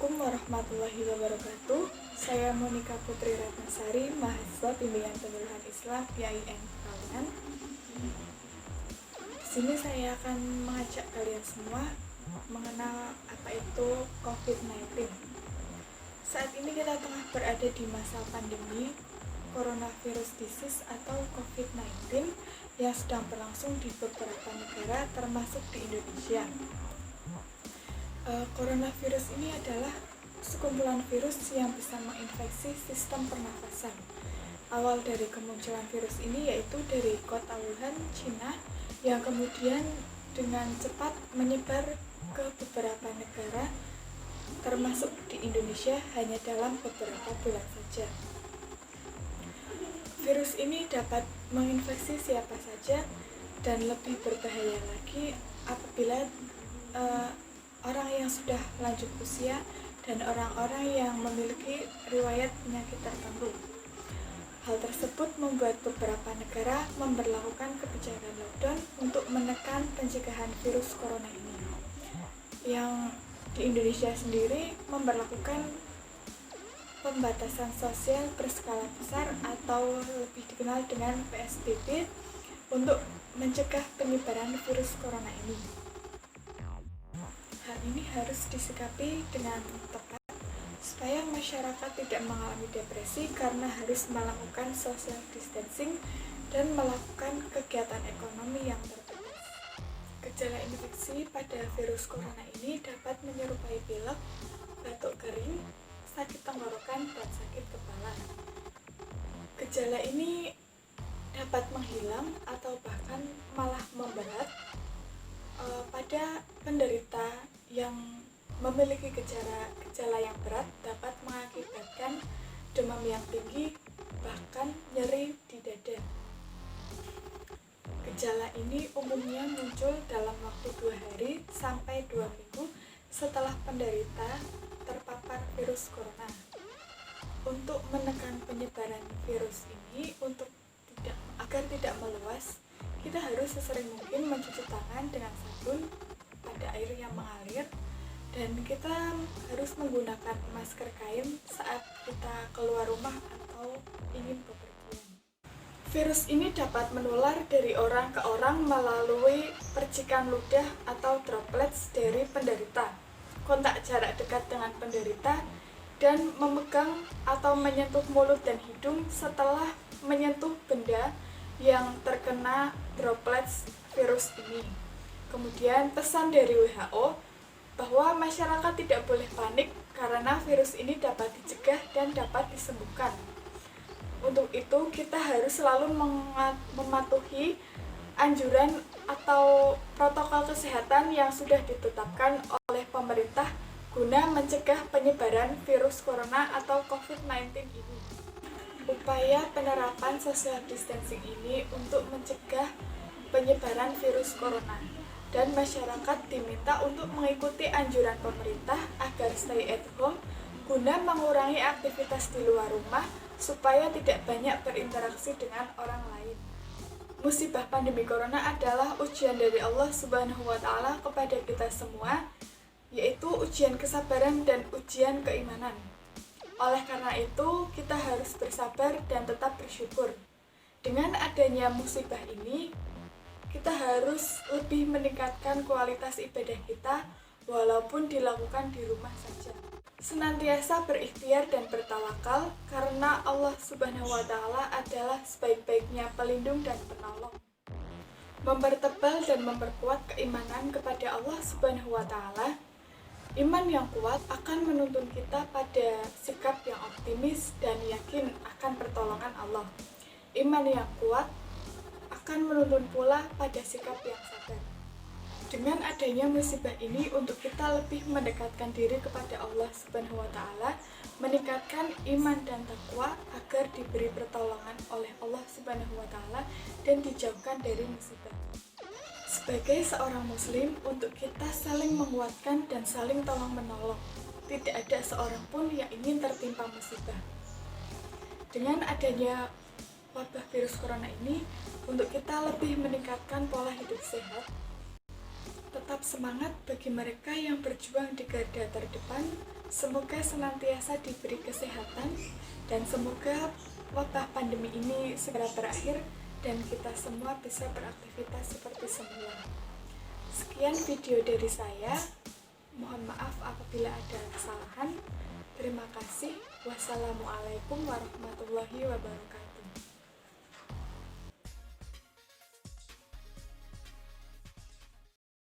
Assalamualaikum warahmatullahi wabarakatuh. Saya Monika Putri Ratnasari, mahasiswa Bimbingan Penyuluhan Islam PIN Pekalongan. Di sini saya akan mengajak kalian semua mengenal apa itu COVID-19. Saat ini kita tengah berada di masa pandemi coronavirus disease atau COVID-19 yang sedang berlangsung di beberapa negara termasuk di Indonesia. Coronavirus ini adalah sekumpulan virus yang bisa menginfeksi sistem pernafasan. Awal dari kemunculan virus ini yaitu dari kota Wuhan, Cina, yang kemudian dengan cepat menyebar ke beberapa negara, termasuk di Indonesia hanya dalam beberapa bulan saja. Virus ini dapat menginfeksi siapa saja dan lebih berbahaya lagi apabila orang yang sudah lanjut usia dan orang-orang yang memiliki riwayat penyakit tertentu. Hal tersebut membuat beberapa negara memberlakukan kebijakan lockdown untuk menekan pencegahan virus corona ini. Yang di Indonesia sendiri memberlakukan pembatasan sosial berskala besar atau lebih dikenal dengan PSBB untuk mencegah penyebaran virus corona ini. Hal ini harus disikapi dengan tepat supaya masyarakat tidak mengalami depresi karena harus melakukan social distancing dan melakukan kegiatan ekonomi yang terbatas. Gejala infeksi pada virus corona ini dapat menyerupai pilek, batuk kering, sakit tenggorokan, dan sakit kepala. Gejala ini dapat menghilang atau bahkan malah memberat pada penderita yang memiliki gejala yang berat, dapat mengakibatkan demam yang tinggi, bahkan nyeri di dada. Gejala ini umumnya muncul dalam waktu 2 hari sampai 2 minggu setelah penderita terpapar virus corona. Untuk menekan penyebaran virus ini, agar tidak meluas, kita harus sesering mungkin mencuci tangan dengan sabun pada air yang mengalir, dan kita harus menggunakan masker kain saat kita keluar rumah atau ingin bepergian. Virus ini dapat menular dari orang ke orang melalui percikan ludah atau droplets dari penderita, kontak jarak dekat dengan penderita, dan memegang atau menyentuh mulut dan hidung setelah menyentuh benda yang terkena droplets virus ini. Kemudian pesan dari WHO bahwa masyarakat tidak boleh panik karena virus ini dapat dicegah dan dapat disembuhkan. Untuk itu kita harus selalu mematuhi anjuran atau protokol kesehatan yang sudah ditetapkan oleh pemerintah guna mencegah penyebaran virus corona atau COVID-19 ini. Upaya penerapan social distancing ini untuk mencegah penyebaran virus corona, dan masyarakat diminta untuk mengikuti anjuran pemerintah agar stay at home guna mengurangi aktivitas di luar rumah supaya tidak banyak berinteraksi dengan orang lain. Musibah pandemi corona adalah ujian dari Allah Subhanahu wa Ta'ala kepada kita semua, yaitu ujian kesabaran dan ujian keimanan. Oleh karena itu, kita harus bersabar dan tetap bersyukur. Dengan adanya musibah ini, kita harus lebih meningkatkan kualitas ibadah kita walaupun dilakukan di rumah saja. Senantiasa berikhtiar dan bertawakal karena Allah Subhanahu wa Ta'ala adalah sebaik-baiknya pelindung dan penolong. Mempertebal dan memperkuat keimanan kepada Allah Subhanahu wa Ta'ala. Iman yang kuat akan menuntun kita pada sikap yang optimis dan yakin akan pertolongan Allah. Iman yang kuat akan menuntun pula pada sikap yang sabar. Dengan adanya musibah ini, untuk kita lebih mendekatkan diri kepada Allah Subhanahu wa Ta'ala, meningkatkan iman dan takwa agar diberi pertolongan oleh Allah Subhanahu wa Ta'ala dan dijauhkan dari musibah. Sebagai seorang muslim, untuk kita saling menguatkan dan saling tolong-menolong. Tidak ada seorang pun yang ingin tertimpa musibah. Dengan adanya wabah virus corona ini, untuk kita lebih meningkatkan pola hidup sehat, tetap semangat bagi mereka yang berjuang di garda terdepan Semoga senantiasa diberi kesehatan dan semoga wabah pandemi ini segera berakhir dan kita semua bisa beraktivitas seperti semula. Sekian video dari saya. Mohon maaf apabila ada kesalahan. Terima kasih. Wassalamualaikum warahmatullahi wabarakatuh.